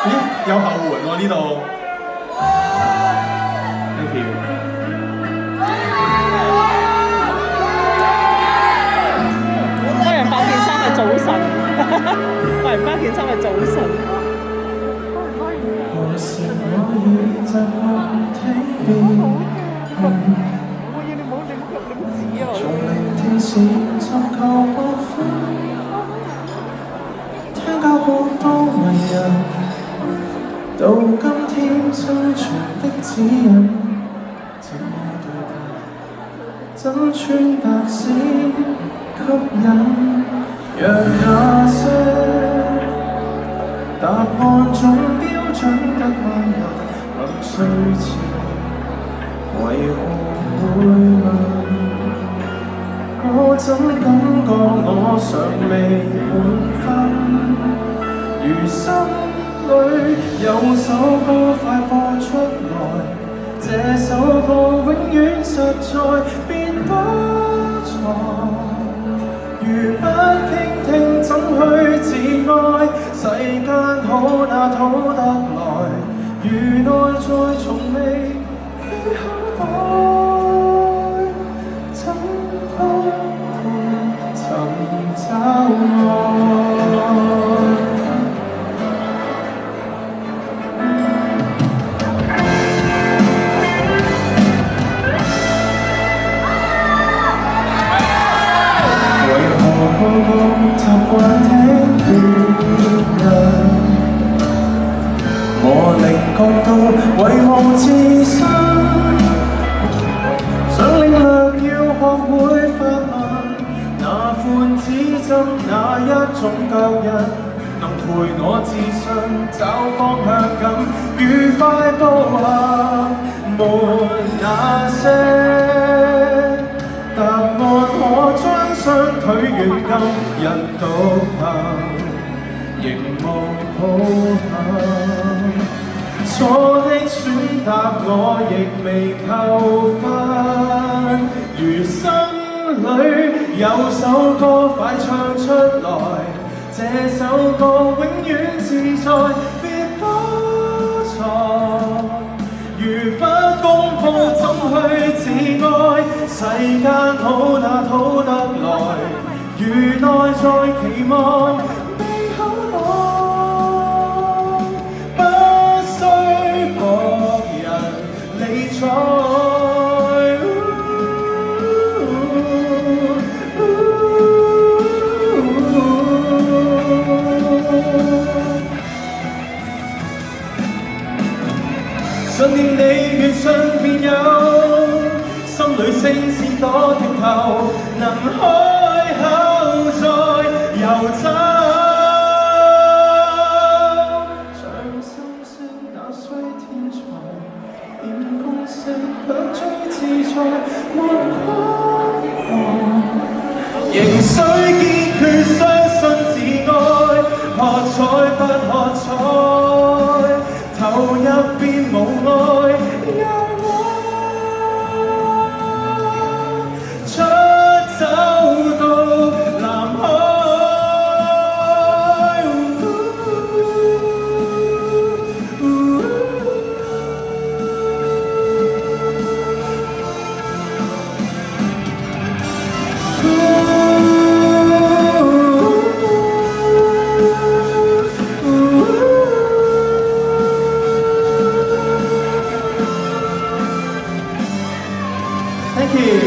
咦，有後援喎呢度。Thank you。多人包件衫係早晨，多人包件衫係早晨。何時我已習慣聽變我要你唔好點指啊！從聆聽時尋求過分，聽教好多為人，到今天生存的指引，怎麼對答？怎穿搭先吸引？讓那些答案總標準得萬能，臨睡前為何會問？我怎感覺我尚未滿分？如心裏有首歌快播出來，這首歌永遠實在變不錯。如不傾聽怎去自愛？世間好那討得來，如內在從未被口袋，怎不尋找愛？個個習慣聽別人，我靈覺到遺忘自身，想領略要學會發問，那款指針哪一種腳印，能陪我自信找方向感，愉快步行，沒那些答案可將雙腿軟禁，人獨行，凝望抱憾。錯的選擇我亦未扣分，如心裏有首歌快唱出來，這首歌永遠自在，別多藏。如不公佈怎去自愛？世間好那討得來，如內在期望被口愛，不需各人理睬。信念你越信便有，心裏聲線多剔透，能開口再遊走。像心聲那需天才，練功式卻最自在，沒光芒，仍需堅決相信自愛，喝彩不喝彩。投入便無愛，讓我出走到南海。Thank you。